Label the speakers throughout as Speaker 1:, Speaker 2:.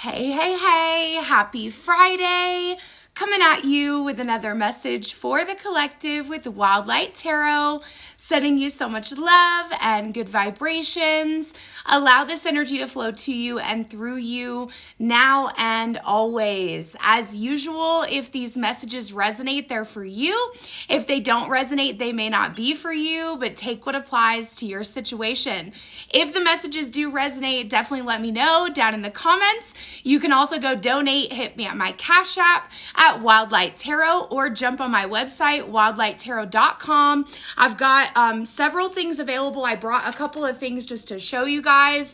Speaker 1: Hey, hey, hey, happy Friday. Coming at you with another message for the collective with Wildlight Tarot, sending you so much love and good vibrations. Allow this energy to flow to you and through you now and always. As usual, if these messages resonate, they're for you. If they don't resonate, they may not be for you, but take what applies to your situation. If the messages do resonate, definitely let me know down in the comments. You can also go donate, hit me at my Cash App at Wildlight Tarot, or jump on my website, wildlighttarot.com. I've got several things available. I brought a couple of things just to show you guys.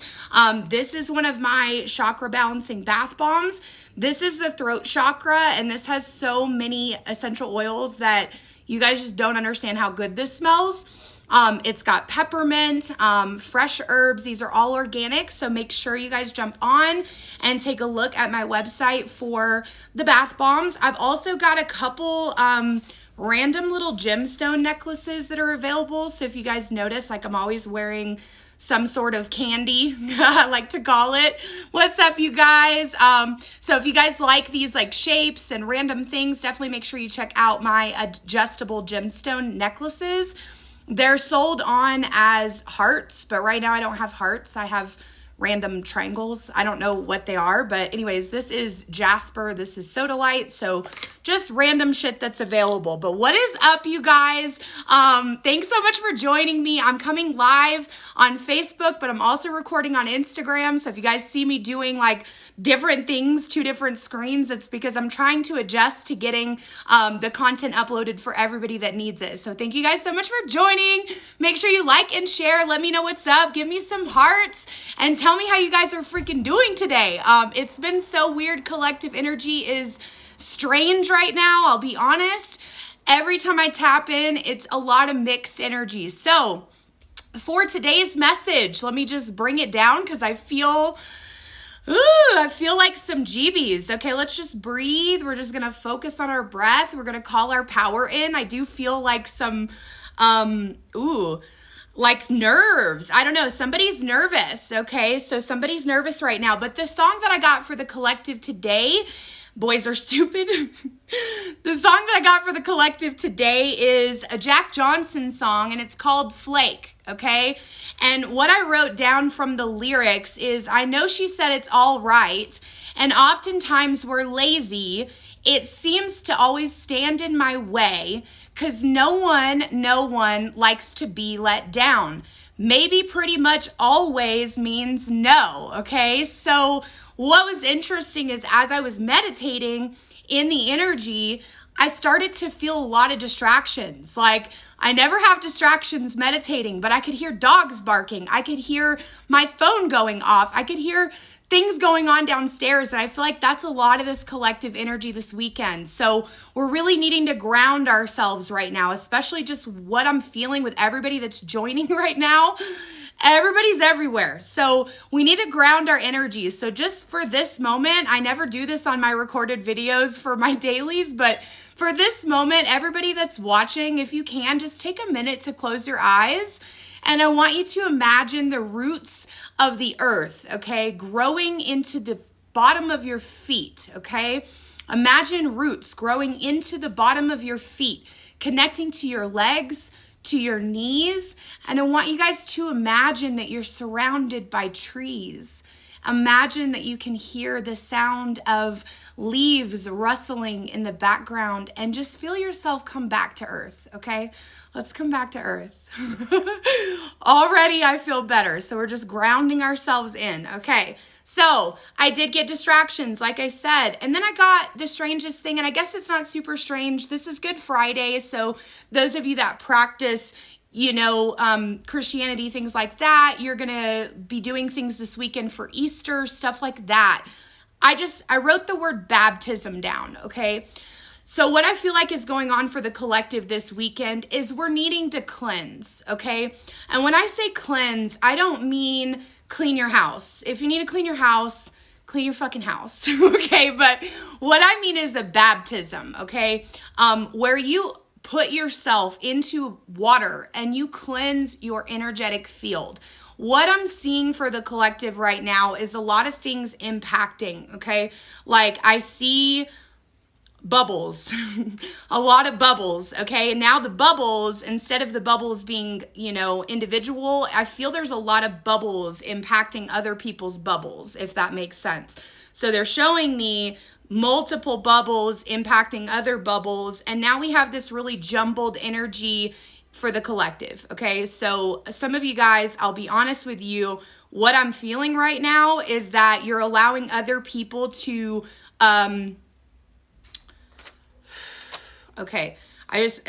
Speaker 1: This is one of my chakra balancing bath bombs. This is the throat chakra, and this has so many essential oils that you guys just don't understand how good this smells. It's got peppermint, fresh herbs. These are all organic, so make sure you guys jump on and take a look at my website for the bath bombs. I've also got a couple random little gemstone necklaces that are available. So if you guys notice, like, I'm always wearing some sort of candy, I like to call it. What's up, you guys? So if you guys like these like shapes and random things, definitely make sure you check out my adjustable gemstone necklaces. They're sold on as hearts, but right now I don't have hearts. I have random triangles. I don't know what they are, but anyways, this is jasper, this is sodalite, so just random shit that's available. But what is up, you guys? Thanks so much for joining me. I'm coming live on Facebook, but I'm also recording on Instagram. So if you guys see me doing like different things, two different screens, it's because I'm trying to adjust to getting the content uploaded for everybody that needs it. So thank you guys so much for joining. Make sure you like and share. Let me know what's up. Give me some hearts and tell me how you guys are freaking doing today. It's been so weird. Collective energy is strange right now, I'll be honest. Every time I tap in, it's a lot of mixed energy. So for today's message, let me just bring it down because I feel like some jeebies. Okay, let's just breathe. We're just gonna focus on our breath. We're gonna call our power in. I do feel like some like nerves. I don't know. Somebody's nervous. Okay, so somebody's nervous right now. But the song that I got for the collective today, boys are stupid. The song that I got for the collective today is a Jack Johnson song, and it's called Flake, okay? And what I wrote down from the lyrics is, I know she said it's all right, and oftentimes we're lazy. It seems to always stand in my way, because no one likes to be let down. Maybe pretty much always means no, okay? So what was interesting is as I was meditating in the energy, I started to feel a lot of distractions. Like, I never have distractions meditating, but I could hear dogs barking. I could hear my phone going off. I could hear things going on downstairs. And I feel like that's a lot of this collective energy this weekend. So we're really needing to ground ourselves right now, especially just what I'm feeling with everybody that's joining right now. Everybody's everywhere. So we need to ground our energy. So just for this moment, I never do this on my recorded videos for my dailies, but for this moment, everybody that's watching, if you can, just take a minute to close your eyes. And I want you to imagine the roots of the earth, okay, growing into the bottom of your feet, okay? Imagine roots growing into the bottom of your feet, connecting to your legs, to your knees. And I want you guys to imagine that you're surrounded by trees. Imagine that you can hear the sound of leaves rustling in the background and just feel yourself come back to earth, okay? Let's come back to earth. Already I feel better. So we're just grounding ourselves in, okay? So I did get distractions, like I said, and then I got the strangest thing, and I guess it's not super strange. This is Good Friday, so those of you that practice, Christianity, things like that, you're gonna be doing things this weekend for Easter, stuff like that. I wrote the word baptism down, okay? So what I feel like is going on for the collective this weekend is we're needing to cleanse, okay? And when I say cleanse, I don't mean clean your house. If you need to clean your house, clean your fucking house, okay? But what I mean is a baptism, okay? Where you put yourself into water and you cleanse your energetic field. what I'm seeing for the collective right now is a lot of things impacting, okay? Like I see bubbles, a lot of bubbles, okay? And now the bubbles, instead of the bubbles being, individual, I feel there's a lot of bubbles impacting other people's bubbles, if that makes sense. So they're showing me multiple bubbles impacting other bubbles, and now we have this really jumbled energy for the collective, okay? So some of you guys, I'll be honest with you, what I'm feeling right now is that you're allowing other people to, okay,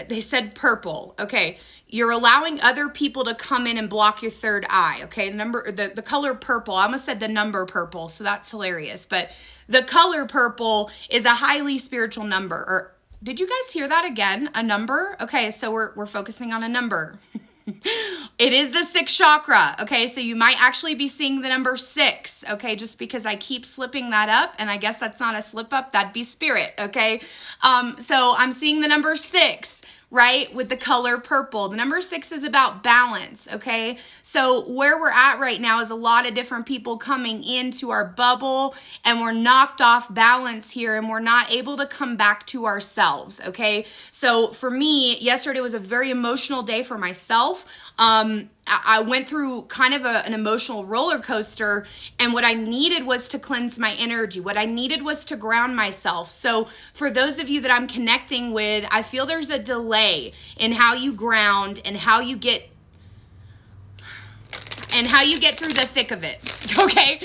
Speaker 1: they said purple, okay? You're allowing other people to come in and block your third eye, okay? The color purple, I almost said the number purple, so that's hilarious. But the color purple is a highly spiritual number. Or did you guys hear that again? A number? Okay, so we're focusing on a number. It is the sixth chakra, okay? So you might actually be seeing the number 6, okay? Just because I keep slipping that up, and I guess that's not a slip up, that'd be spirit, okay? So I'm seeing the number 6, right, with the color purple. The number 6 is about balance, okay? So where we're at right now is a lot of different people coming into our bubble, and we're knocked off balance here, and we're not able to come back to ourselves, okay? So for me, yesterday was a very emotional day for myself. I went through kind of an emotional roller coaster, and what I needed was to cleanse my energy. What I needed was to ground myself. So for those of you that I'm connecting with, I feel there's a delay in how you ground and how you get through the thick of it, okay?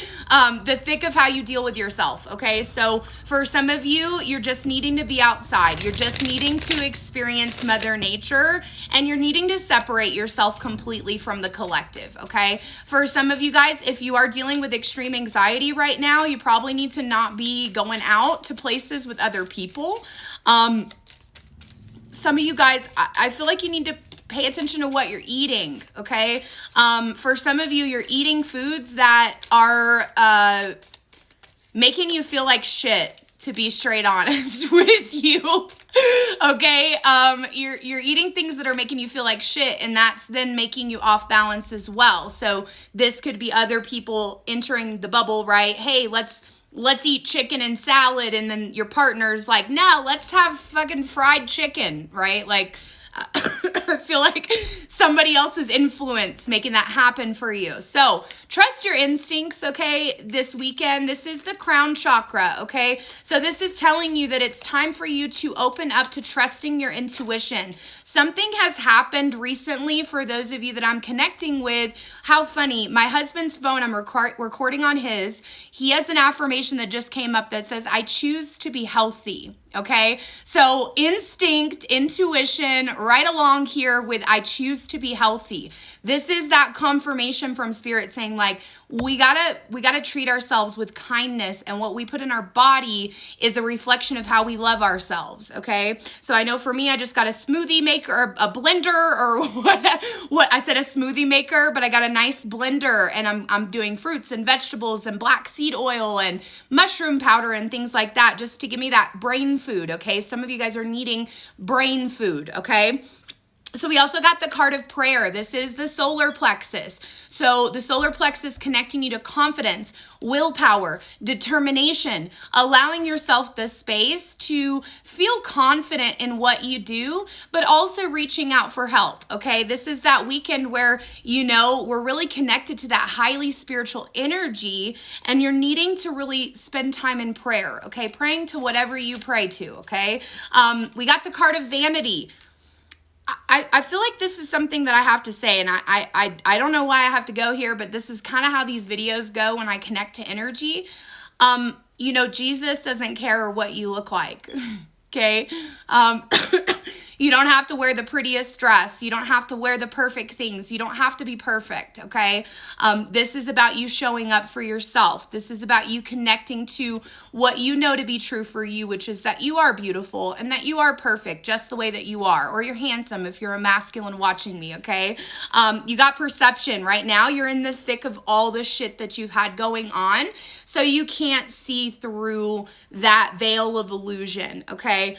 Speaker 1: The thick of how you deal with yourself, okay? So for some of you, you're just needing to be outside. You're just needing to experience Mother Nature, and you're needing to separate yourself completely from the collective, okay? For some of you guys, if you are dealing with extreme anxiety right now, you probably need to not be going out to places with other people. Some of you guys, I feel like you need to pay attention to what you're eating, okay? For some of you, you're eating foods that are making you feel like shit, to be straight honest with you, okay? You're eating things that are making you feel like shit, and that's then making you off balance as well. So this could be other people entering the bubble, right? Hey, let's eat chicken and salad, and then your partner's like, no, let's have fucking fried chicken, right? Like, I feel like somebody else's influence making that happen for you. So trust your instincts, okay? This weekend, this is the crown chakra, okay? So this is telling you that it's time for you to open up to trusting your intuition. Something has happened recently for those of you that I'm connecting with. How funny. My husband's phone, I'm recording on his. He has an affirmation that just came up that says, I choose to be healthy. Okay, so instinct, intuition, right along here with I choose to be healthy. This is that confirmation from spirit saying like, we gotta treat ourselves with kindness, and what we put in our body is a reflection of how we love ourselves, okay? So I know for me, I just got a smoothie maker, or a blender, or what I said, a smoothie maker, but I got a nice blender, and I'm doing fruits and vegetables and black seed oil and mushroom powder and things like that, just to give me that brain food, okay? Some of you guys are needing brain food, okay? So we also got the card of prayer. This is the solar plexus. So the solar plexus connecting you to confidence, willpower, determination, allowing yourself the space to feel confident in what you do, but also reaching out for help, okay? This is that weekend where, we're really connected to that highly spiritual energy, and you're needing to really spend time in prayer, okay? Praying to whatever you pray to, okay? We got the card of vanity. I feel like this is something that I have to say, and I don't know why I have to go here, but this is kind of how these videos go when I connect to energy. Jesus doesn't care what you look like, okay? You don't have to wear the prettiest dress. You don't have to wear the perfect things. You don't have to be perfect, okay? This is about you showing up for yourself. This is about you connecting to what you know to be true for you, which is that you are beautiful and that you are perfect just the way that you are, or you're handsome if you're a masculine watching me, okay? You got perception. Right now, you're in the thick of all the shit that you've had going on, so you can't see through that veil of illusion, okay?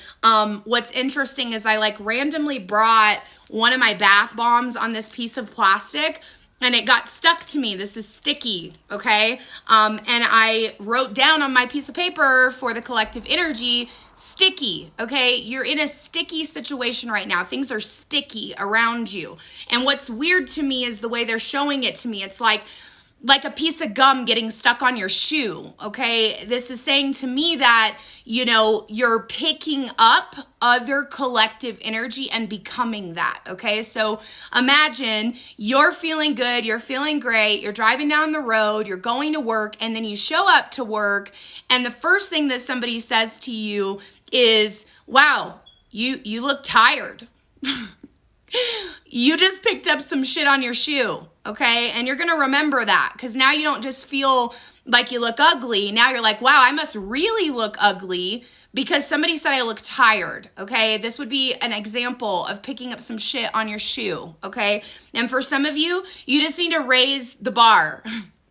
Speaker 1: What's interesting is I randomly brought one of my bath bombs on this piece of plastic, and it got stuck to me. This is sticky, okay? And I wrote down on my piece of paper for the collective energy, sticky, okay? You're in a sticky situation right now. Things are sticky around you. And what's weird to me is the way they're showing it to me. It's like a piece of gum getting stuck on your shoe, okay? This is saying to me that, you know, you're picking up other collective energy and becoming that, okay? So imagine you're feeling good, you're feeling great, you're driving down the road, you're going to work, and then you show up to work, and the first thing that somebody says to you is, wow, you look tired. You just picked up some shit on your shoe, okay? And you're gonna remember that, because now you don't just feel like you look ugly. Now you're like, wow, I must really look ugly because somebody said I look tired, okay? This would be an example of picking up some shit on your shoe, okay? And for some of you, you just need to raise the bar.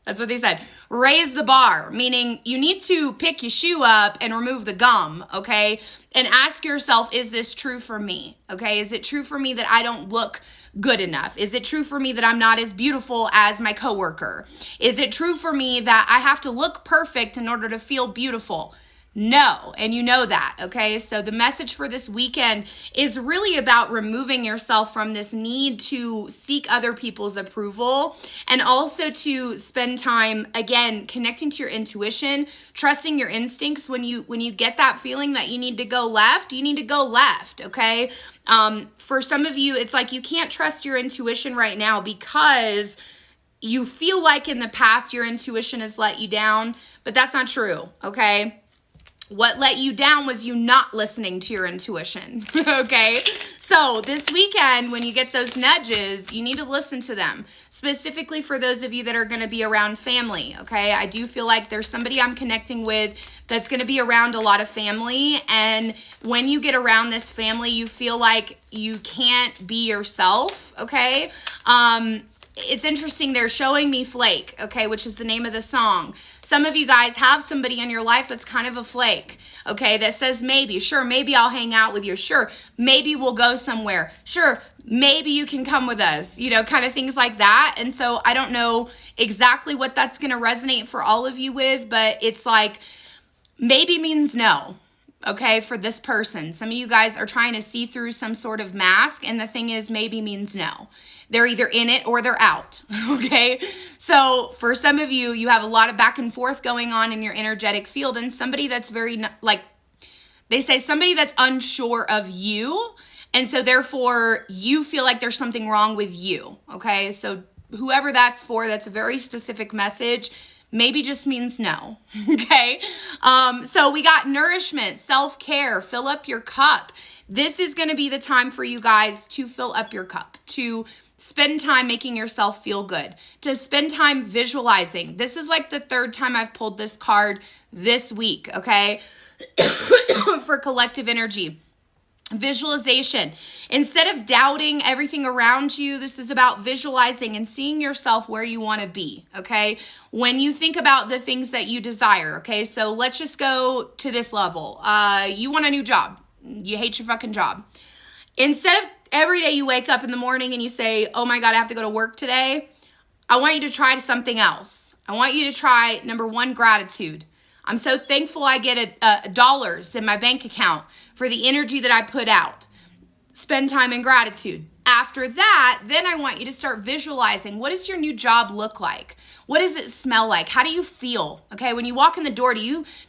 Speaker 1: That's what they said. Raise the bar, meaning you need to pick your shoe up and remove the gum, okay? And ask yourself, is this true for me? Okay, is it true for me that I don't look good enough? Is it true for me that I'm not as beautiful as my coworker? Is it true for me that I have to look perfect in order to feel beautiful? No, and you know that, okay? So the message for this weekend is really about removing yourself from this need to seek other people's approval, and also to spend time, again, connecting to your intuition, trusting your instincts. When you get that feeling that you need to go left, you need to go left, okay? For some of you, it's like you can't trust your intuition right now because you feel like in the past your intuition has let you down, but that's not true, okay? What let you down was you not listening to your intuition, okay? So this weekend, when you get those nudges, you need to listen to them, specifically for those of you that are going to be around family, okay? I do feel like there's somebody I'm connecting with that's going to be around a lot of family, and when you get around this family, you feel like you can't be yourself, okay? It's interesting, they're showing me Flake, okay, which is the name of the song. Some of you guys have somebody in your life that's kind of a flake, okay, that says maybe, sure, maybe I'll hang out with you, sure, maybe we'll go somewhere, sure, maybe you can come with us, you know, kind of things like that. And so I don't know exactly what that's going to resonate for all of you with, but it's like maybe means no. Okay, for this person. Some of you guys are trying to see through some sort of mask, and the thing is maybe means no. They're either in it or they're out, okay? So for some of you, you have a lot of back and forth going on in your energetic field, and somebody that's very, like, they say somebody that's unsure of you, and so therefore you feel like there's something wrong with you, okay? So whoever that's for, that's a very specific message. Maybe just means no, okay? So we got nourishment, self-care, fill up your cup. This is gonna be the time for you guys to fill up your cup, to spend time making yourself feel good, to spend time visualizing. This is like the third time I've pulled this card this week, okay? For collective energy. Visualization. Instead of doubting everything around you, this is about visualizing and seeing yourself where you want to be, okay? When you think about the things that you desire, okay? So let's just go to this level. You want a new job. You hate your fucking job. Instead of every day you wake up in the morning and you say, oh my God, I have to go to work today, I want you to try something else. I want you to try, number one, gratitude. I'm so thankful I get dollars in my bank account for the energy that I put out. Spend time in gratitude. After that, then I want you to start visualizing, what does your new job look like? What does it smell like? How do you feel? Okay, when you walk in the door, do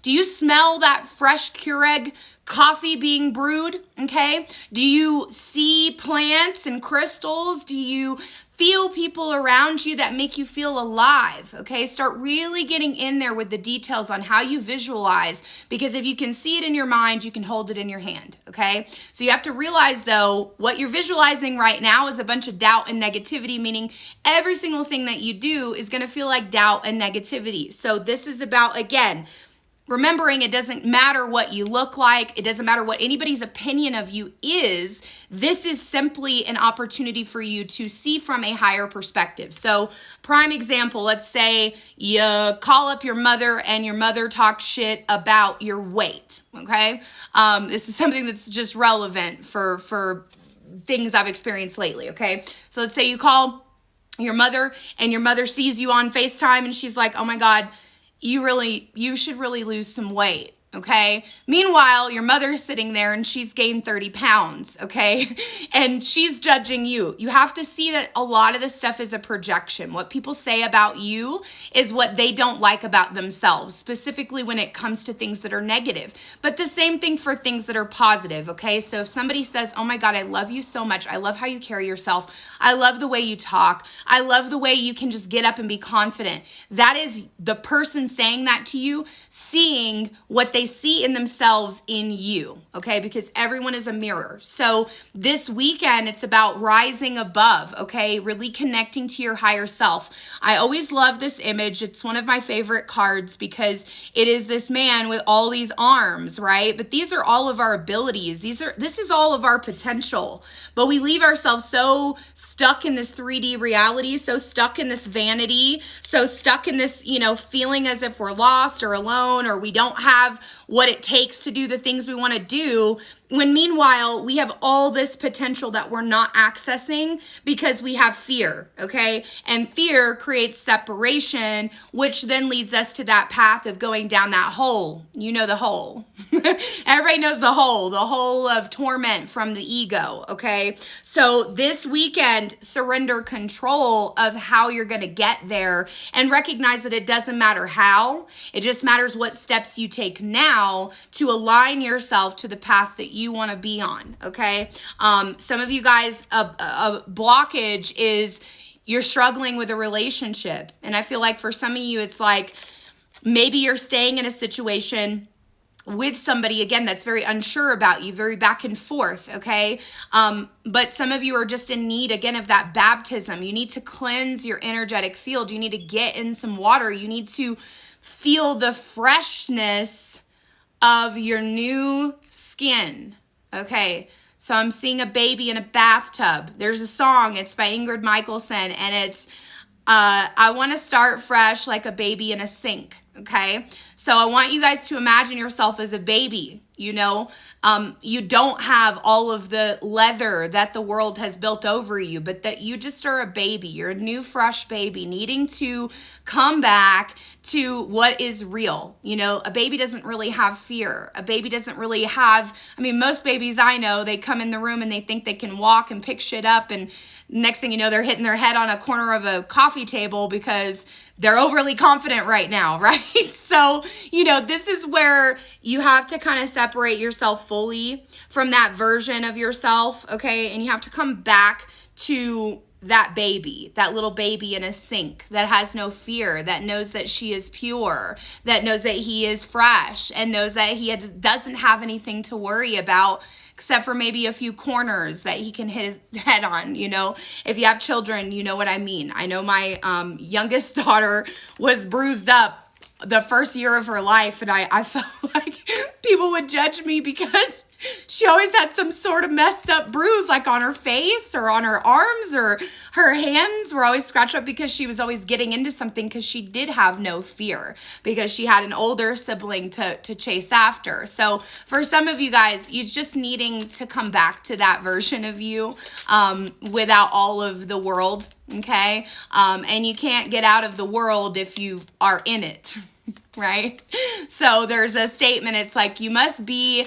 Speaker 1: you smell that fresh Keurig coffee being brewed? Okay, do you see plants and crystals? Do you feel people around you that make you feel alive? Okay, start really getting in there with the details on how you visualize, because if you can see it in your mind, you can hold it in your hand, okay? So you have to realize though, what you're visualizing right now is a bunch of doubt and negativity, meaning every single thing that you do is gonna feel like doubt and negativity. So this is about, again, remembering it doesn't matter what you look like. It doesn't matter what anybody's opinion of you is. This is simply an opportunity for you to see from a higher perspective. So prime example, let's say you call up your mother and your mother talks shit about your weight, okay? This is something that's just relevant for things I've experienced lately, okay? So let's say you call your mother, and your mother sees you on FaceTime and she's like, oh my God, you should really lose some weight. Okay. Meanwhile, your mother's sitting there and she's gained 30 pounds. Okay. And she's judging you. You have to see that a lot of this stuff is a projection. What people say about you is what they don't like about themselves, specifically when it comes to things that are negative. But the same thing for things that are positive. Okay. So if somebody says, oh my God, I love you so much. I love how you carry yourself. I love the way you talk. I love the way you can just get up and be confident. That is the person saying that to you, seeing what they see in themselves in you, okay? Because everyone is a mirror. So this weekend, it's about rising above, okay? Really connecting to your higher self. I always love this image. It's one of my favorite cards because it is this man with all these arms, right? But these are all of our abilities. This is all of our potential. But we leave ourselves so stuck in this 3D reality, so stuck in this vanity, so stuck in this, feeling as if we're lost or alone or we don't have what it takes to do the things we want to do, when meanwhile we have all this potential that we're not accessing because we have fear, okay? And fear creates separation, which then leads us to that path of going down that hole. You know the hole. Everybody knows the hole of torment from the ego, okay? So this weekend, surrender control of how you're going to get there and recognize that it doesn't matter how. It just matters what steps you take now to align yourself to the path that you want to be on, okay? Some of you guys, a blockage is you're struggling with a relationship. And I feel like for some of you, it's like maybe you're staying in a situation with somebody, again, that's very unsure about you, very back and forth, okay? But some of you are just in need, again, of that baptism. You need to cleanse your energetic field. You need to get in some water. You need to feel the freshness of your new skin, okay? So I'm seeing a baby in a bathtub. There's a song, it's by Ingrid Michaelson, and it's, I want to start fresh like a baby in a sink, okay? So I want you guys to imagine yourself as a baby, you don't have all of the leather that the world has built over you, but that you just are a baby. You're a new, fresh baby needing to come back to what is real. A baby doesn't really have fear. A baby doesn't really have, most babies I know, they come in the room and they think they can walk and pick shit up, and next thing you know, they're hitting their head on a corner of a coffee table because they're overly confident right now, right? So, this is where you have to kind of separate yourself fully from that version of yourself, okay? And you have to come back to that baby, that little baby in a sink that has no fear, that knows that she is pure, that knows that he is fresh, and knows that he doesn't have anything to worry about except for maybe a few corners that he can hit his head on, If you have children, you know what I mean. I know my youngest daughter was bruised up the first year of her life, and I felt like people would judge me because she always had some sort of messed up bruise, like on her face or on her arms, or her hands were always scratched up because she was always getting into something, because she did have no fear because she had an older sibling to chase after. So for some of you guys, you're just needing to come back to that version of you without all of the world, okay? And you can't get out of the world if you are in it, right? So there's a statement, it's like you must be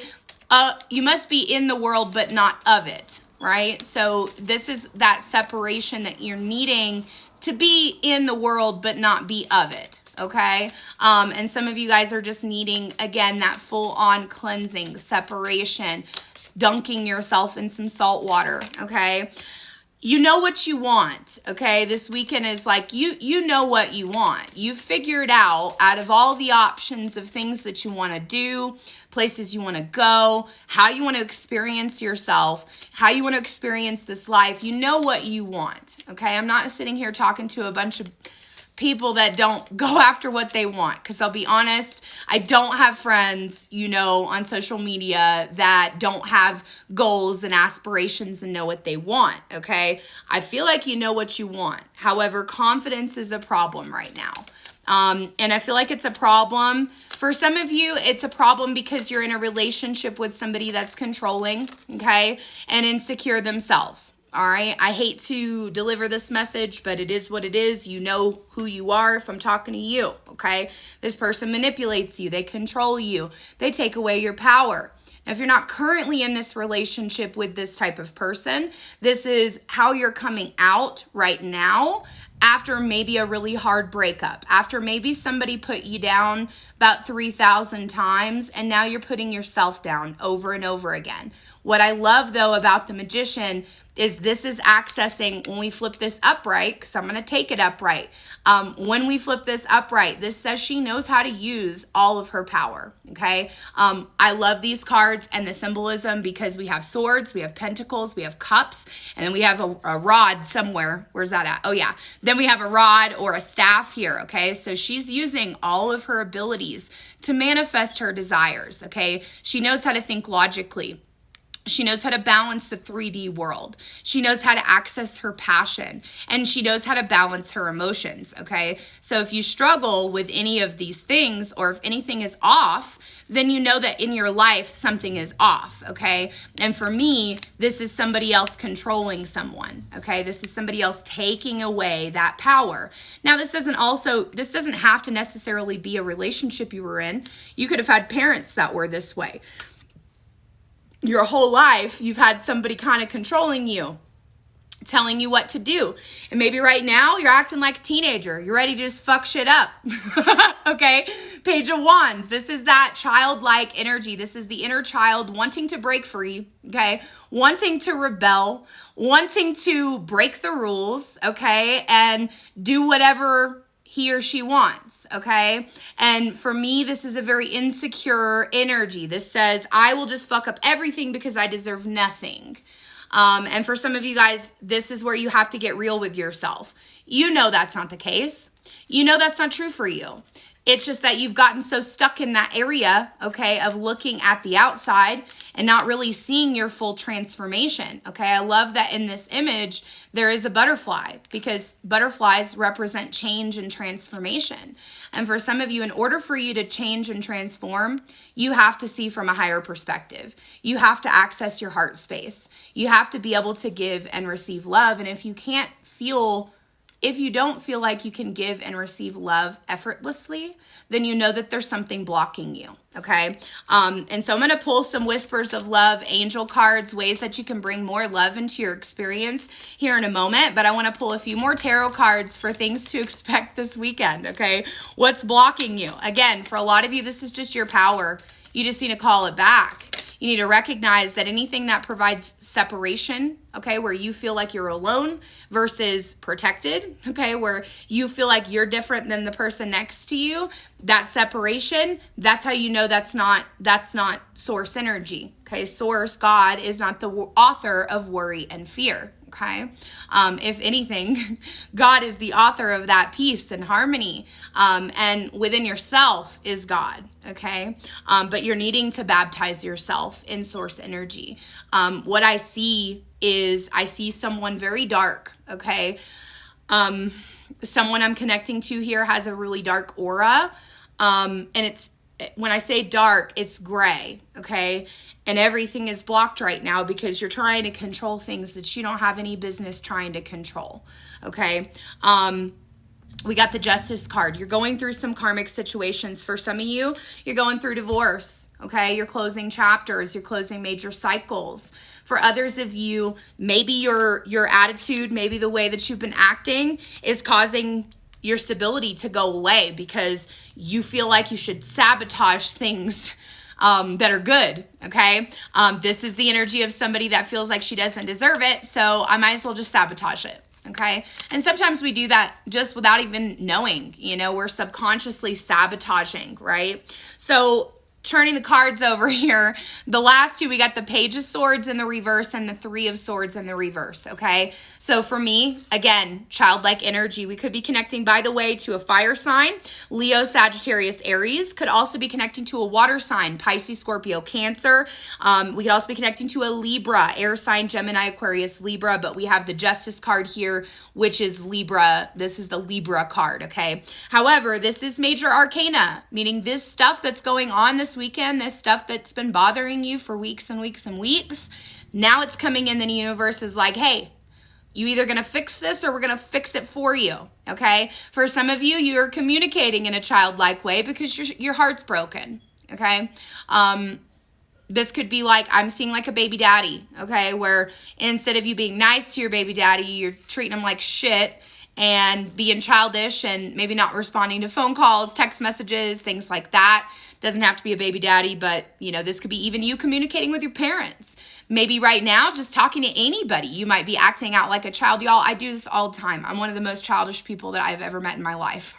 Speaker 1: in the world, but not of it, right? So this is that separation that you're needing to be in the world, but not be of it, okay? And some of you guys are just needing, again, that full-on cleansing, separation, dunking yourself in some salt water, okay? You know what you want, okay? This weekend is like, you know what you want. You've figured out of all the options of things that you want to do, places you want to go, how you want to experience yourself, how you want to experience this life. You know what you want, okay? I'm not sitting here talking to a bunch of people that don't go after what they want, because I'll be honest, I don't have friends, on social media that don't have goals and aspirations and know what they want, okay? I feel like you know what you want. However, confidence is a problem right now. And I feel like it's a problem. For some of you, it's a problem because you're in a relationship with somebody that's controlling, okay, and insecure themselves. All right. I hate to deliver this message, but it is what it is. You know who you are if I'm talking to you. Okay. This person manipulates you. They control you. They take away your power. Now, if you're not currently in this relationship with this type of person, this is how you're coming out right now after maybe a really hard breakup, after maybe somebody put you down about 3,000 times, and now you're putting yourself down over and over again. What I love, though, about the Magician is this is accessing, when we flip this upright, because I'm going to take it upright. When we flip this upright, this says she knows how to use all of her power, okay? I love these cards and the symbolism because we have swords, we have pentacles, we have cups, and then we have a rod somewhere. Where's that at? Oh, yeah. Then we have a rod or a staff here, okay? So she's using all of her abilities to manifest her desires, okay? She knows how to think logically. She knows how to balance the 3D world. She knows how to access her passion, and she knows how to balance her emotions, okay? So if you struggle with any of these things, or if anything is off, then you know that in your life something is off, okay? And for me, this is somebody else controlling someone, okay? This is somebody else taking away that power. Now, this doesn't have to necessarily be a relationship you were in. You could have had parents that were this way. Your whole life, you've had somebody kind of controlling you, telling you what to do. And maybe right now you're acting like a teenager. You're ready to just fuck shit up. Okay? Page of Wands. This is that childlike energy. This is the inner child wanting to break free. Okay? Wanting to rebel, wanting to break the rules. Okay? And do whatever he or she wants, okay? And for me, this is a very insecure energy. This says, I will just fuck up everything because I deserve nothing. And for some of you guys, this is where you have to get real with yourself. You know that's not the case. You know that's not true for you. It's just that you've gotten so stuck in that area, okay, of looking at the outside and not really seeing your full transformation, okay? I love that in this image, there is a butterfly because butterflies represent change and transformation. And for some of you, in order for you to change and transform, you have to see from a higher perspective. You have to access your heart space. You have to be able to give and receive love. And if you don't feel like you can give and receive love effortlessly, then you know that there's something blocking you, okay? And so I'm going to pull some whispers of love, angel cards, ways that you can bring more love into your experience here in a moment. But I want to pull a few more tarot cards for things to expect this weekend, okay? What's blocking you? Again, for a lot of you, this is just your power. You just need to call it back. You need to recognize that anything that provides separation, okay, where you feel like you're alone versus protected, okay, where you feel like you're different than the person next to you, that separation, that's how you know that's not source energy, okay? Source, God, is not the author of worry and fear, okay? If anything, God is the author of that peace and harmony, and within yourself is God, okay? But you're needing to baptize yourself in source energy. What I see is I see someone very dark, okay? Someone I'm connecting to here has a really dark aura, and it's, when I say dark, it's gray, okay? And everything is blocked right now because you're trying to control things that you don't have any business trying to control, okay? We got the Justice card. You're going through some karmic situations. For some of you, you're going through divorce, okay? You're closing chapters. You're closing major cycles. For others of you, maybe your attitude, maybe the way that you've been acting is causing your stability to go away because you feel like you should sabotage things that are good, okay? This is the energy of somebody that feels like she doesn't deserve it, so I might as well just sabotage it, okay? And sometimes we do that just without even knowing, you know, we're subconsciously sabotaging, right? So turning the cards over here, the last two, we got the Page of Swords in the reverse and the Three of Swords in the reverse, okay? So for me, again, childlike energy. We could be connecting, by the way, to a fire sign. Leo, Sagittarius, Aries. Could also be connecting to a water sign, Pisces, Scorpio, Cancer. We could also be connecting to a Libra, air sign, Gemini, Aquarius, Libra. But we have the Justice card here, which is Libra. This is the Libra card, okay? However, this is major arcana, meaning this stuff that's going on this weekend, this stuff that's been bothering you for weeks and weeks and weeks, now it's coming in, the universe is like, hey, You either going to fix this or we're going to fix it for you, okay? For some of you, you're communicating in a childlike way because your heart's broken, okay? This could be like, I'm seeing like a baby daddy, okay? Where instead of you being nice to your baby daddy, you're treating him like shit and being childish and maybe not responding to phone calls, text messages, things like that. Doesn't have to be a baby daddy, but this could be even you communicating with your parents. Maybe right now, just talking to anybody, you might be acting out like a child. Y'all, I do this all the time. I'm one of the most childish people that I've ever met in my life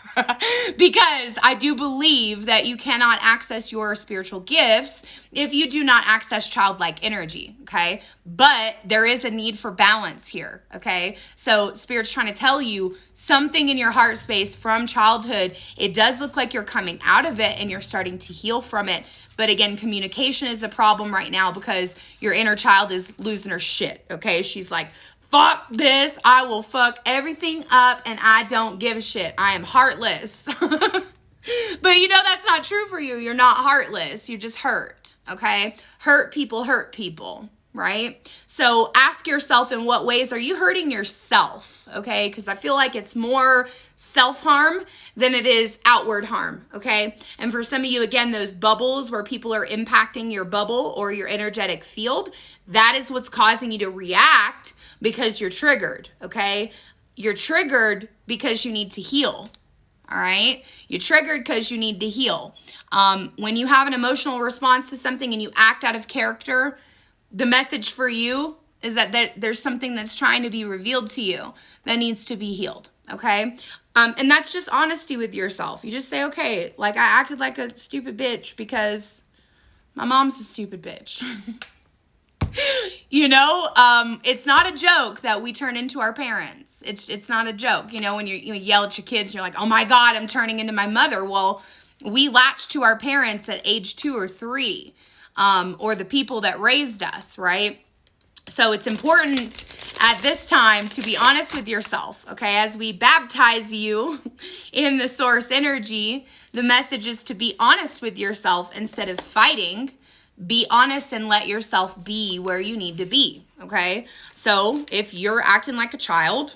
Speaker 1: because I do believe that you cannot access your spiritual gifts if you do not access childlike energy, okay? But there is a need for balance here, okay? So Spirit's trying to tell you something in your heart space from childhood. It does look like you're coming out of it and you're starting to heal from it. But again, communication is a problem right now because your inner child is losing her shit, okay? She's like, fuck this, I will fuck everything up and I don't give a shit. I am heartless. But that's not true for you. You're not heartless. You're just hurt, okay? Hurt people, right? So ask yourself, in what ways are you hurting yourself, okay? Because I feel like it's more self-harm than it is outward harm, okay? And for some of you, again, those bubbles where people are impacting your bubble or your energetic field, that is what's causing you to react because you're triggered, okay? You're triggered because you need to heal. All right. You're triggered because you need to heal. When you have an emotional response to something and you act out of character, the message for you is that there's something that's trying to be revealed to you that needs to be healed. Okay. And that's just honesty with yourself. You just say, okay, like I acted like a stupid bitch because my mom's a stupid bitch. It's not a joke that we turn into our parents. It's not a joke. When you yell at your kids, and you're like, oh my God, I'm turning into my mother. Well, we latch to our parents at age 2 or 3, or the people that raised us, right? So it's important at this time to be honest with yourself, okay? As we baptize you in the source energy, the message is to be honest with yourself instead of fighting. Be honest and let yourself be where you need to be, okay? So if you're acting like a child,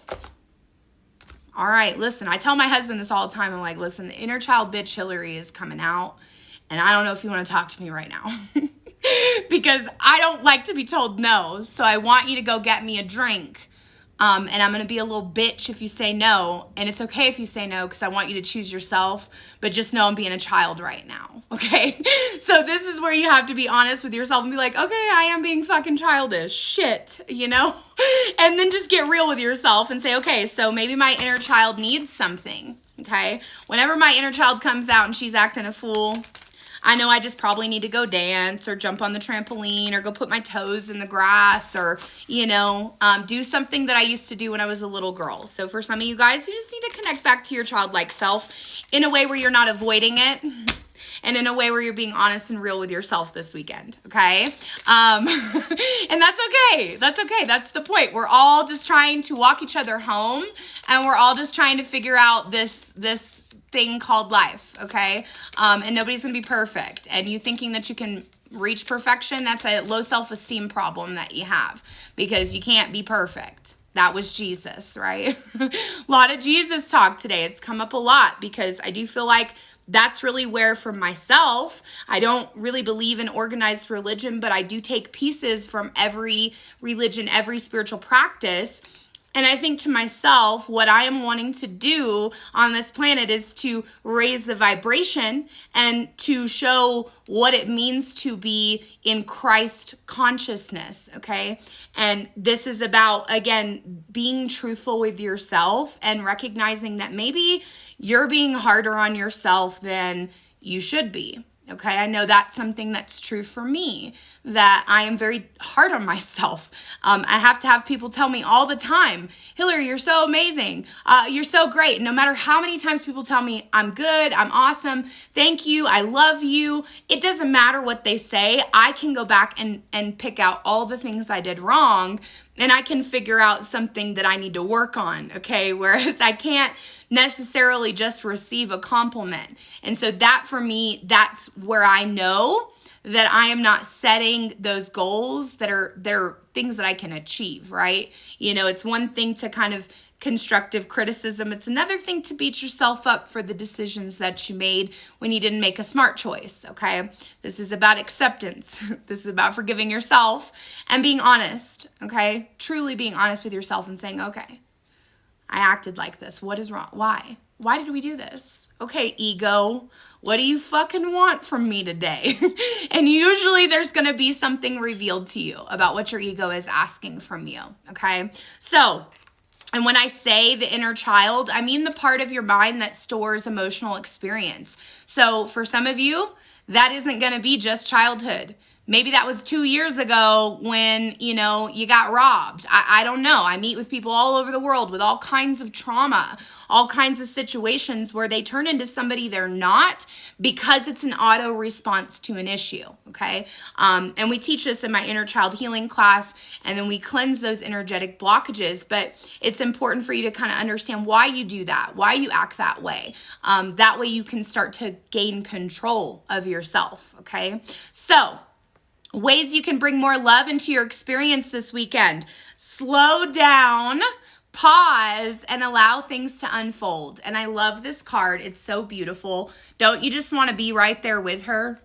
Speaker 1: all right, listen, I tell my husband this all the time. I'm like, listen, the inner child bitch Hillary is coming out, and I don't know if you want to talk to me right now because I don't like to be told no. So I want you to go get me a drink. And I'm going to be a little bitch if you say no. And it's okay if you say no because I want you to choose yourself. But just know I'm being a child right now. Okay? So this is where you have to be honest with yourself and be like, okay, I am being fucking childish. Shit, And then just get real with yourself and say, okay, so maybe my inner child needs something. Okay? Whenever my inner child comes out and she's acting a fool, I know I just probably need to go dance or jump on the trampoline or go put my toes in the grass or, do something that I used to do when I was a little girl. So for some of you guys, you just need to connect back to your childlike self in a way where you're not avoiding it and in a way where you're being honest and real with yourself this weekend, okay? And that's okay. That's okay. That's the point. We're all just trying to walk each other home and we're all just trying to figure out this thing called life, okay? And nobody's gonna be perfect. And you thinking that you can reach perfection, that's a low self-esteem problem that you have because you can't be perfect. That was Jesus, right? A lot of Jesus talk today. It's come up a lot because I do feel like that's really where, for myself, I don't really believe in organized religion, but I do take pieces from every religion, every spiritual practice. And I think to myself, what I am wanting to do on this planet is to raise the vibration and to show what it means to be in Christ consciousness, okay? And this is about, again, being truthful with yourself and recognizing that maybe you're being harder on yourself than you should be. Okay, I know that's something that's true for me, that I am very hard on myself. I have to have people tell me all the time, Hillary, you're so amazing. You're so great. No matter how many times people tell me I'm good, I'm awesome, thank you, I love you. It doesn't matter what they say. I can go back and pick out all the things I did wrong and I can figure out something that I need to work on, okay? Whereas I can't necessarily just receive a compliment. And so that for me, that's where I know that I am not setting those goals they're things that I can achieve, right? It's one thing to kind of constructive criticism. It's another thing to beat yourself up for the decisions that you made when you didn't make a smart choice, okay? This is about acceptance. This is about forgiving yourself and being honest, okay? Truly being honest with yourself and saying, okay, I acted like this. What is wrong? Why? Why did we do this? Okay, ego, what do you fucking want from me today? And usually there's going to be something revealed to you about what your ego is asking from you, okay? So, and when I say the inner child, I mean the part of your mind that stores emotional experience. So for some of you, that isn't going to be just childhood. Maybe that was 2 years ago when, you got robbed. I don't know. I meet with people all over the world with all kinds of trauma, all kinds of situations where they turn into somebody they're not because it's an auto response to an issue, okay? And we teach this in my inner child healing class, and then we cleanse those energetic blockages. But it's important for you to kind of understand why you do that, why you act that way. That way you can start to gain control of yourself, okay? So, ways you can bring more love into your experience this weekend. Slow down, pause, and allow things to unfold. And I love this card. It's so beautiful. Don't you just want to be right there with her?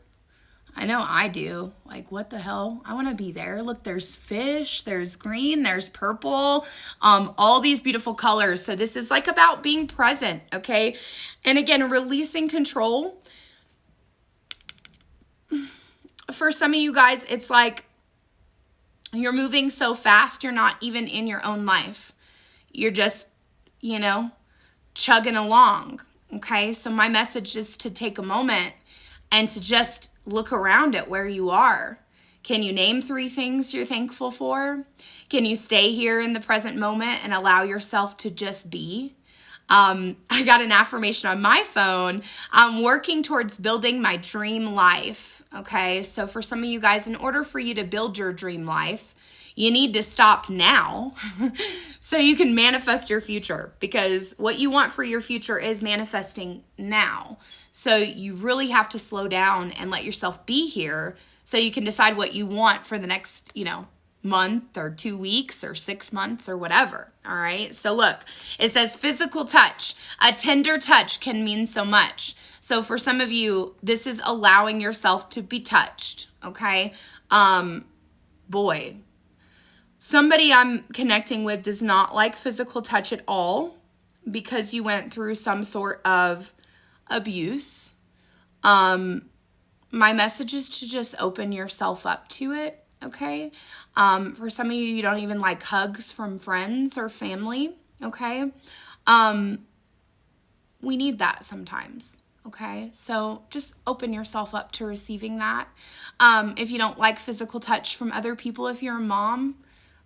Speaker 1: I know I do. Like, what the hell? I want to be there. Look, there's fish, there's green, there's purple, all these beautiful colors. So this is like about being present, okay? And again, releasing control. For some of you guys, it's like you're moving so fast, you're not even in your own life. You're just, chugging along, okay? So my message is to take a moment and to just look around at where you are. Can you name 3 things you're thankful for? Can you stay here in the present moment and allow yourself to just be? I got an affirmation on my phone. I'm working towards building my dream life. Okay, so for some of you guys, in order for you to build your dream life, you need to stop now so you can manifest your future, because what you want for your future is manifesting now. So you really have to slow down and let yourself be here so you can decide what you want for the next, month or 2 weeks or 6 months or whatever. All right. So look, it says physical touch. A tender touch can mean so much. So for some of you, this is allowing yourself to be touched. Okay. Boy, somebody I'm connecting with does not like physical touch at all because you went through some sort of abuse. My message is to just open yourself up to it. Okay. For some of you, you don't even like hugs from friends or family. Okay. We need that sometimes. Okay. So just open yourself up to receiving that. If you don't like physical touch from other people, if you're a mom,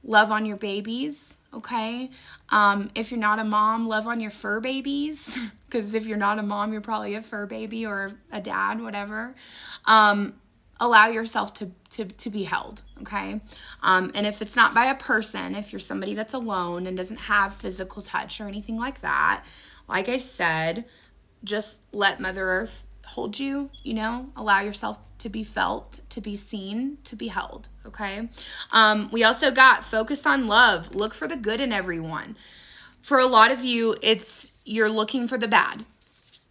Speaker 1: love on your babies. Okay. If you're not a mom, love on your fur babies. Because if you're not a mom, you're probably a fur baby or a dad, whatever. Allow yourself to be held, okay? And if it's not by a person, if you're somebody that's alone and doesn't have physical touch or anything like that, like I said, just let Mother Earth hold you, allow yourself to be felt, to be seen, to be held, okay? We also got focus on love. Look for the good in everyone. For a lot of you, you're looking for the bad,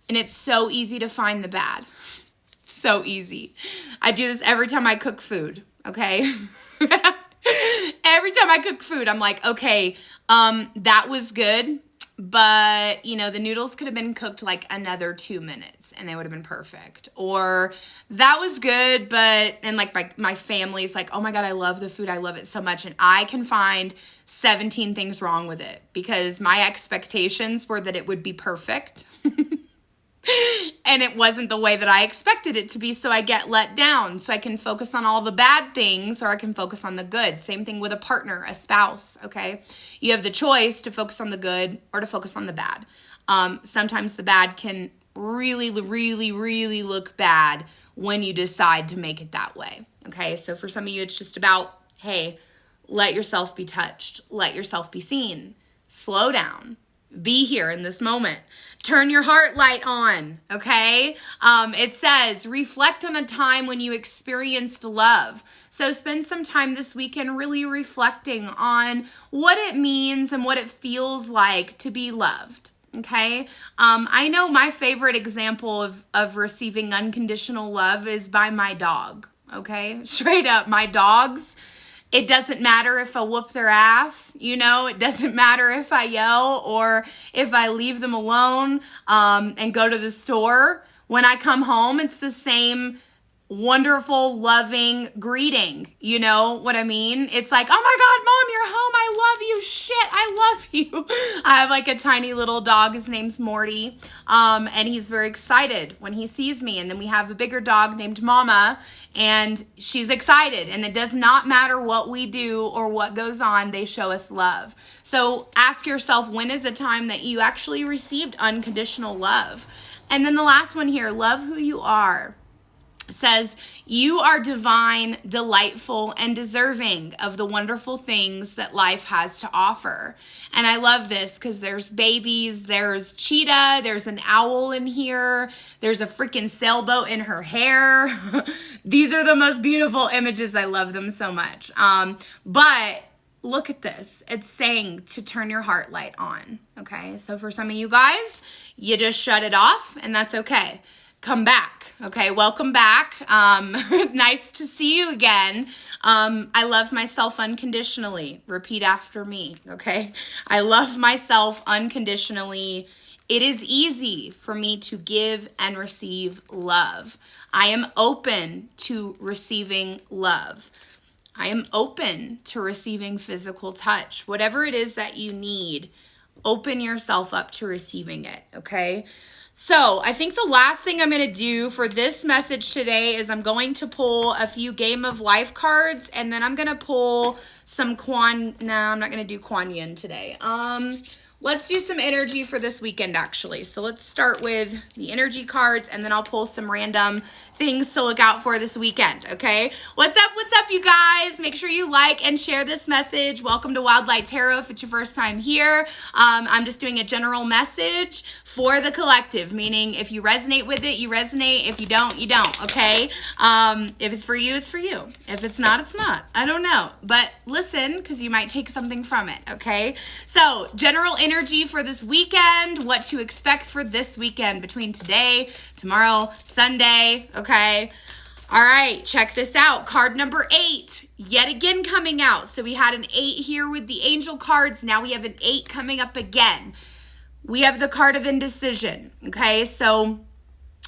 Speaker 1: and it's so easy to find the bad. So easy. I do this every time I cook food, okay? Every time I cook food, I'm like, okay, that was good, but, the noodles could have been cooked like another 2 minutes and they would have been perfect. Or that was good, and like my family's like, oh my God, I love the food. I love it so much. And I can find 17 things wrong with it because my expectations were that it would be perfect. And it wasn't the way that I expected it to be, so I get let down. So I can focus on all the bad things or I can focus on the good. Same thing with a partner, a spouse, okay? You have the choice to focus on the good or to focus on the bad. Sometimes the bad can really, really, really look bad when you decide to make it that way, okay? So for some of you, it's just about, hey, let yourself be touched. Let yourself be seen. Slow down. Be here in this moment. Turn your heart light on, okay? It says, reflect on a time when you experienced love. So spend some time this weekend really reflecting on what it means and what it feels like to be loved, okay? I know my favorite example of receiving unconditional love is by my dog, okay? Straight up, my dogs. It doesn't matter if I whoop their ass, it doesn't matter if I yell or if I leave them alone and go to the store. When I come home, it's the same wonderful, loving greeting. You know what I mean? It's like, oh my God, Mom, you're home. I love you. Shit, I love you. I have like a tiny little dog. His name's Morty. And he's very excited when he sees me. And then we have a bigger dog named Mama, and she's excited. And it does not matter what we do or what goes on, they show us love. So ask yourself, when is a time that you actually received unconditional love? And then the last one here, love who you are. Says, you are divine, delightful, and deserving of the wonderful things that life has to offer. And I love this because there's babies, there's cheetah, there's an owl in here, there's a freaking sailboat in her hair. These are the most beautiful images. I love them so much. But look at this. It's saying to turn your heart light on. Okay, so for some of you guys, you just shut it off, and that's okay. Come back. Okay, welcome back. Nice to see you again. I love myself unconditionally. Repeat after me, okay? I love myself unconditionally. It is easy for me to give and receive love. I am open to receiving love. I am open to receiving physical touch. Whatever it is that you need, open yourself up to receiving it, okay? So I think the last thing I'm going to do for this message today is I'm going to pull a few Game of Life cards, and then I'm going to pull some I'm not going to do Kuan Yin today. Let's do some energy for this weekend, actually. So let's start with the energy cards, and then I'll pull some random things to look out for this weekend, okay? What's up, you guys? Make sure you like and share this message. Welcome to Wild Light Tarot if it's your first time here. I'm just doing a general message for the collective, meaning if you resonate with it, you resonate. If you don't, you don't, okay? If it's for you, it's for you. If it's not, it's not. I don't know. But listen, because you might take something from it, okay? So general energy for this weekend, what to expect for this weekend between today, tomorrow, Sunday, okay? All right, check this out. Card number 8, yet again coming out. So we had an 8 here with the angel cards. Now we have an 8 coming up again. We have the card of indecision, okay? So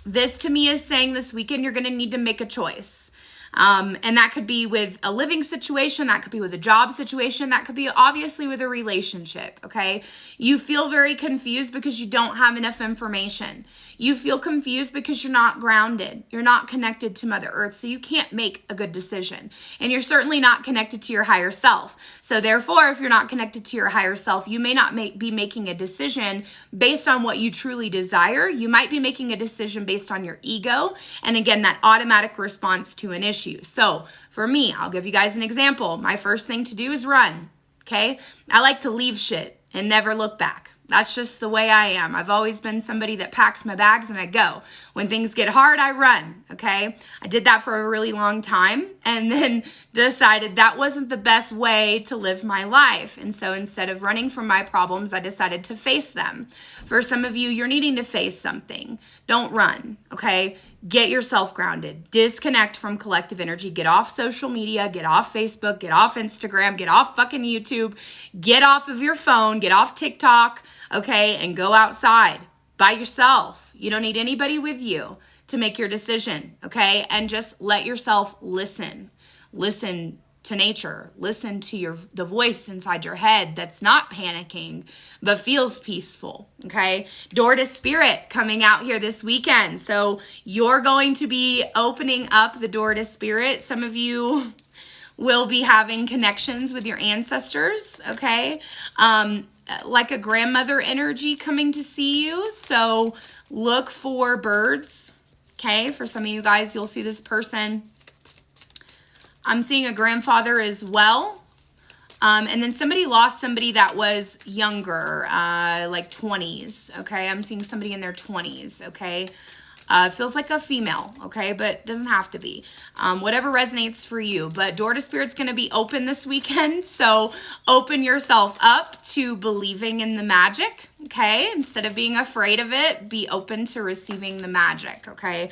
Speaker 1: this to me is saying this weekend you're going to need to make a choice. And that could be with a living situation, that could be with a job situation, that could be obviously with a relationship, okay? You feel very confused because you don't have enough information. You feel confused because you're not grounded. You're not connected to Mother Earth, so you can't make a good decision. And you're certainly not connected to your higher self. So therefore, if you're not connected to your higher self, you may not be making a decision based on what you truly desire. You might be making a decision based on your ego. And again, that automatic response to an issue. So for me, I'll give you guys an example. My first thing to do is run, okay? I like to leave shit and never look back. That's just the way I am. I've always been somebody that packs my bags and I go. When things get hard, I run, okay? I did that for a really long time and then decided that wasn't the best way to live my life. And so instead of running from my problems, I decided to face them. For some of you, you're needing to face something. Don't run, okay? Get yourself grounded. Disconnect from collective energy. Get off social media. Get off Facebook. Get off Instagram. Get off fucking YouTube. Get off of your phone. Get off TikTok, okay? And go outside by yourself. You don't need anybody with you to make your decision, okay? And just let yourself listen. Listen to nature. Listen to the voice inside your head that's not panicking, but feels peaceful, okay? Door to Spirit coming out here this weekend. So you're going to be opening up the door to Spirit. Some of you will be having connections with your ancestors, okay? Like a grandmother energy coming to see you. So look for birds, okay? For some of you guys, you'll see this person. I'm seeing a grandfather as well. And then somebody lost somebody that was younger, like 20s, okay? I'm seeing somebody in their 20s, okay? Feels like a female, okay? But doesn't have to be. Whatever resonates for you. But Door to Spirit's going to be open this weekend, so open yourself up to believing in the magic, okay? Instead of being afraid of it, be open to receiving the magic, okay?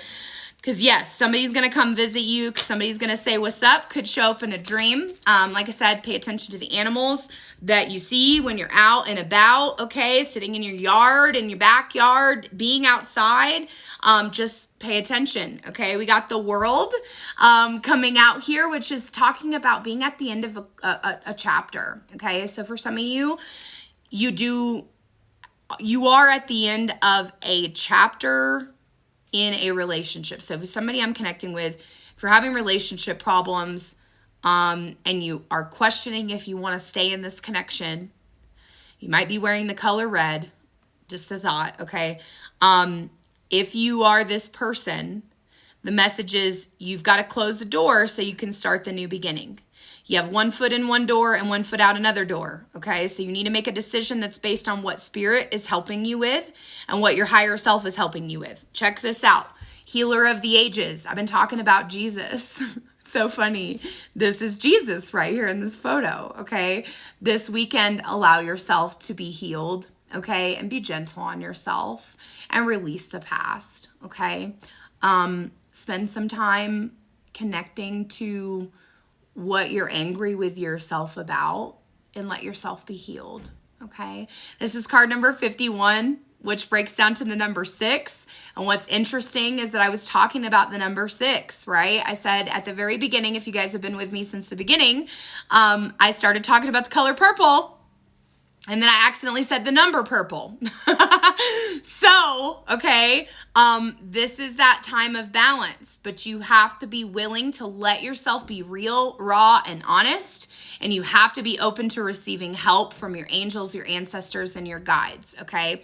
Speaker 1: Because yes, somebody's going to come visit you. Somebody's going to say, what's up? Could show up in a dream. Like I said, pay attention to the animals that you see when you're out and about, okay? Sitting in your yard, in your backyard, being outside. Just pay attention, okay? We got the World coming out here, which is talking about being at the end of a chapter, okay? So for some of you, you are at the end of a chapter in a relationship. So if somebody I'm connecting with, if you're having relationship problems, and you are questioning if you want to stay in this connection, you might be wearing the color red, just a thought, okay? If you are this person, the message is you've got to close the door so you can start the new beginning. You have one foot in one door and one foot out another door, okay? So you need to make a decision that's based on what spirit is helping you with and what your higher self is helping you with. Check this out. Healer of the ages. I've been talking about Jesus. So funny. This is Jesus right here in this photo, okay? This weekend, allow yourself to be healed, okay? And be gentle on yourself and release the past, okay? Spend some time connecting to what you're angry with yourself about and let yourself be healed, okay? This is card number 51, which breaks down to the number 6. And what's interesting is that I was talking about the number 6, right? I said at the very beginning, if you guys have been with me since the beginning, I started talking about the color purple. And then I accidentally said the number purple. So, okay, this is that time of balance, but you have to be willing to let yourself be real, raw, and honest. And you have to be open to receiving help from your angels, your ancestors, and your guides, okay?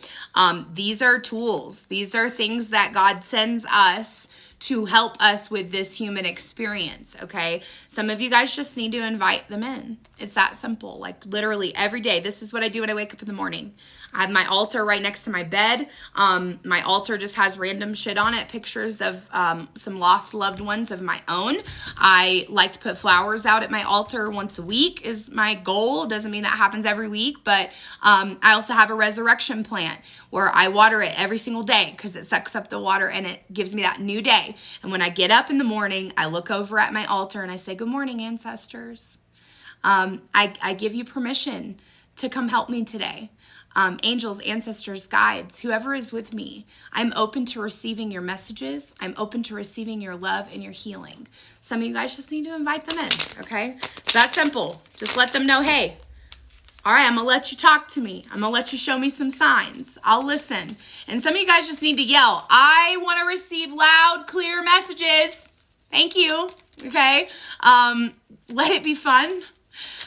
Speaker 1: These are tools. These are things that God sends us to help us with this human experience, okay? Some of you guys just need to invite them in. It's that simple. Like literally every day. This is what I do when I wake up in the morning. I have my altar right next to my bed. My altar just has random shit on it, pictures of some lost loved ones of my own. I like to put flowers out at my altar once a week is my goal. Doesn't mean that happens every week, but I also have a resurrection plant where I water it every single day because it sucks up the water and it gives me that new day. And when I get up in the morning, I look over at my altar and I say, good morning, ancestors. I give you permission to come help me today. Angels, ancestors, guides, whoever is with me, I'm open to receiving your messages. I'm open to receiving your love and your healing. Some of you guys just need to invite them in, okay? It's that simple. Just let them know, hey, all right, I'm going to let you talk to me. I'm going to let you show me some signs. I'll listen. And some of you guys just need to yell, I want to receive loud, clear messages. Thank you, okay? Let it be fun.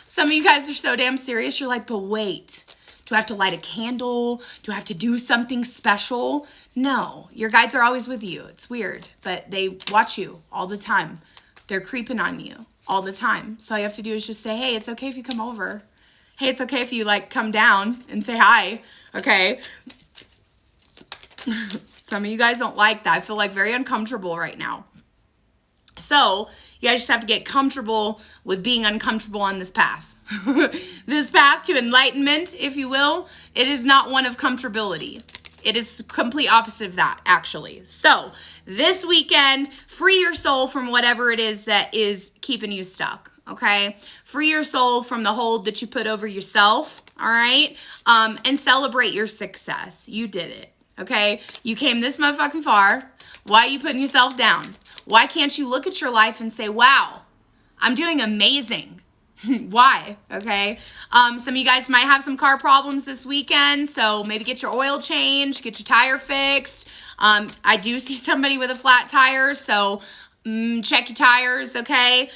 Speaker 1: Some of you guys are so damn serious. You're like, but wait. Do I have to light a candle? Do I have to do something special? No, your guides are always with you. It's weird, but they watch you all the time. They're creeping on you all the time. So all you have to do is just say, hey, it's okay if you come over. Hey, it's okay if you like come down and say hi, okay? Some of you guys don't like that. I feel like very uncomfortable right now. So you guys just have to get comfortable with being uncomfortable on this path. This path to enlightenment, if you will, it is not one of comfortability. It is the complete opposite of that, actually. So this weekend, free your soul from whatever it is that is keeping you stuck, okay? Free your soul from the hold that you put over yourself, all right? And celebrate your success. You did it, okay? You came this motherfucking far. Why are you putting yourself down? Why can't you look at your life and say, wow, I'm doing amazing? Why? Okay. Some of you guys might have some car problems this weekend, so maybe get your oil changed, get your tire fixed. I do see somebody with a flat tire, so check your tires, okay?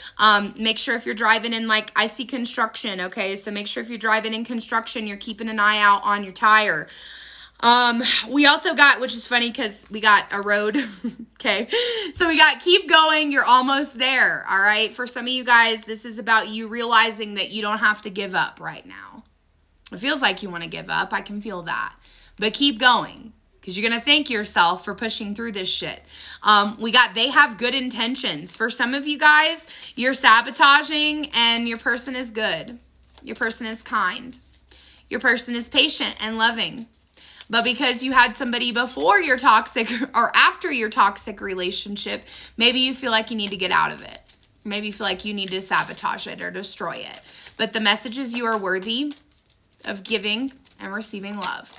Speaker 1: Make sure if you're driving in, like, I see construction, okay? So make sure if you're driving in construction, you're keeping an eye out on your tire. We also got, which is funny because we got a road. Okay. So we got keep going. You're almost there. All right. For some of you guys, this is about you realizing that you don't have to give up right now. It feels like you want to give up. I can feel that. But keep going because you're going to thank yourself for pushing through this shit. We got they have good intentions. For some of you guys, you're sabotaging and your person is good. Your person is kind. Your person is patient and loving. But because you had somebody before your toxic or after your toxic relationship, maybe you feel like you need to get out of it. Maybe you feel like you need to sabotage it or destroy it. But the message is you are worthy of giving and receiving love.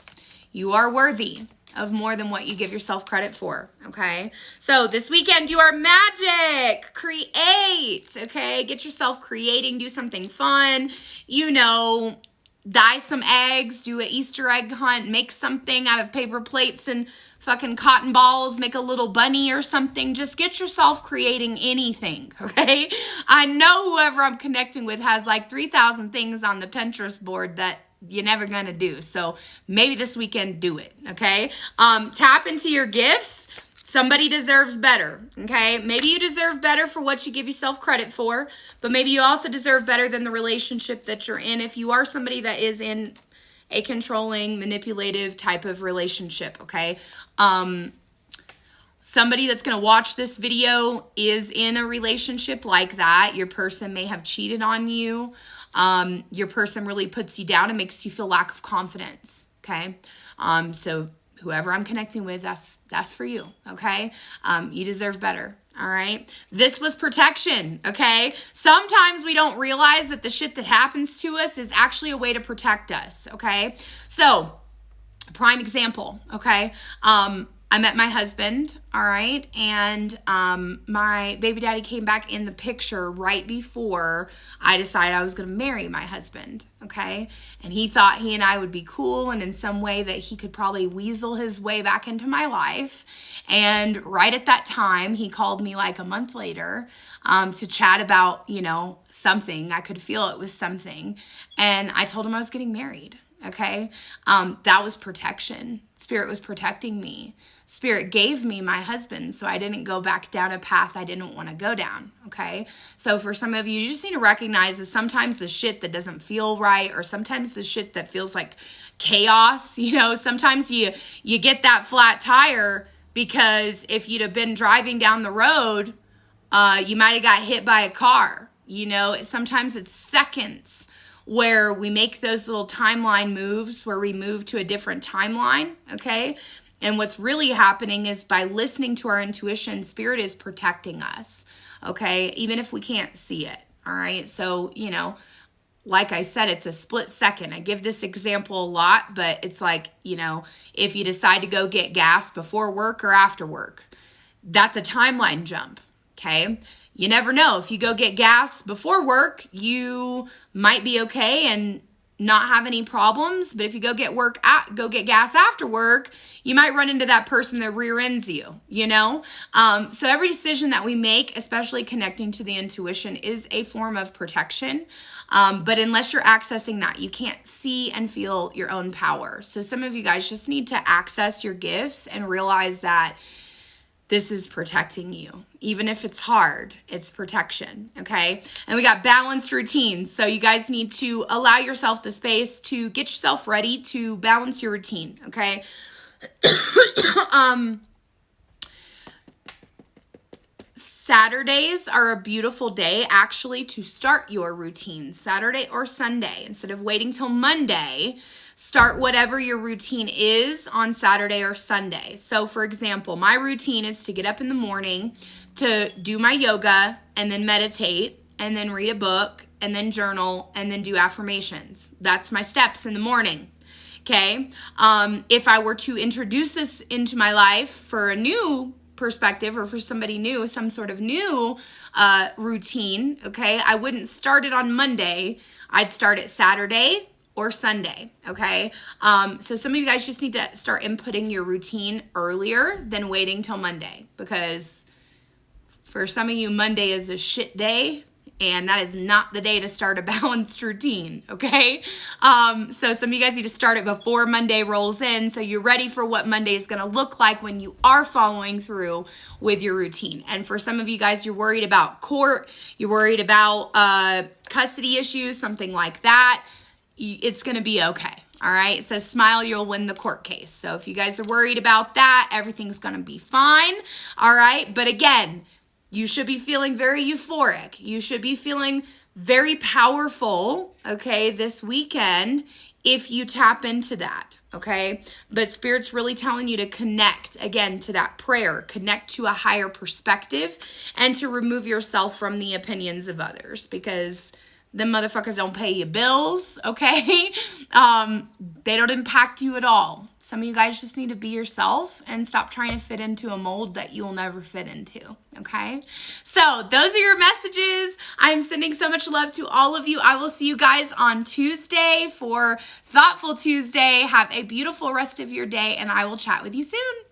Speaker 1: You are worthy of more than what you give yourself credit for, okay? So this weekend, you are magic. Create, okay? Get yourself creating. Do something fun. Dye some eggs, do an Easter egg hunt, make something out of paper plates and fucking cotton balls, make a little bunny or something. Just get yourself creating anything, okay? I know whoever I'm connecting with has like 3,000 things on the Pinterest board that you're never gonna do. So maybe this weekend, do it, okay? Tap into your gifts. Somebody deserves better, okay? Maybe you deserve better for what you give yourself credit for, but maybe you also deserve better than the relationship that you're in if you are somebody that is in a controlling, manipulative type of relationship, okay? Somebody that's going to watch this video is in a relationship like that. Your person may have cheated on you. Your person really puts you down and makes you feel lack of confidence, okay? So whoever I'm connecting with, that's for you, okay? You deserve better, all right? This was protection, okay? Sometimes we don't realize that the shit that happens to us is actually a way to protect us, okay? So, prime example, okay? I met my husband, all right? And my baby daddy came back in the picture right before I decided I was going to marry my husband, okay? And he thought he and I would be cool and in some way that he could probably weasel his way back into my life. And right at that time, he called me like a month later to chat about, something. I could feel it was something. And I told him I was getting married. Okay. That was protection. Spirit was protecting me. Spirit gave me my husband so I didn't go back down a path I didn't want to go down. Okay. So for some of you, you just need to recognize that sometimes the shit that doesn't feel right, or sometimes the shit that feels like chaos, sometimes you get that flat tire because if you'd have been driving down the road, you might have got hit by a car. Sometimes it's seconds where we make those little timeline moves where we move to a different timeline, okay? And what's really happening is by listening to our intuition, Spirit is protecting us, okay? Even if we can't see it, all right? So, like I said, it's a split second. I give this example a lot, but it's like, if you decide to go get gas before work or after work, that's a timeline jump, okay? You never know. If you go get gas before work, you might be okay and not have any problems. But if you go get gas after work, you might run into that person that rear ends you, So every decision that we make, especially connecting to the intuition, is a form of protection. But unless you're accessing that, you can't see and feel your own power. So some of you guys just need to access your gifts and realize that this is protecting you. Even if it's hard, it's protection, okay? And we got balanced routines. So you guys need to allow yourself the space to get yourself ready to balance your routine, okay? Saturdays are a beautiful day actually to start your routine, Saturday or Sunday. Instead of waiting till Monday, start whatever your routine is on Saturday or Sunday. So for example, my routine is to get up in the morning, to do my yoga, and then meditate, and then read a book, and then journal, and then do affirmations. That's my steps in the morning. Okay. If I were to introduce this into my life for a new perspective or for somebody new, some sort of new routine, okay, I wouldn't start it on Monday. I'd start it Saturday or Sunday, okay? So some of you guys just need to start inputting your routine earlier than waiting till Monday, because for some of you, Monday is a shit day And that is not the day to start a balanced routine, okay? So some of you guys need to start it before Monday rolls in, so you're ready for what Monday is gonna look like when you are following through with your routine. And for some of you guys, you're worried about court, you're worried about custody issues, something like that. It's gonna be okay. All right, it says smile, you'll win the court case. So if you guys are worried about that, everything's gonna be fine. All right, but again, you should be feeling very euphoric. You should be feeling very powerful, okay, this weekend if you tap into that, okay? But Spirit's really telling you to connect, again, to that prayer, connect to a higher perspective, and to remove yourself from the opinions of others, because them motherfuckers don't pay your bills, okay? They don't impact you at all. Some of you guys just need to be yourself and stop trying to fit into a mold that you'll never fit into, okay? So those are your messages. I'm sending so much love to all of you. I will see you guys on Tuesday for Thoughtful Tuesday. Have a beautiful rest of your day, and I will chat with you soon.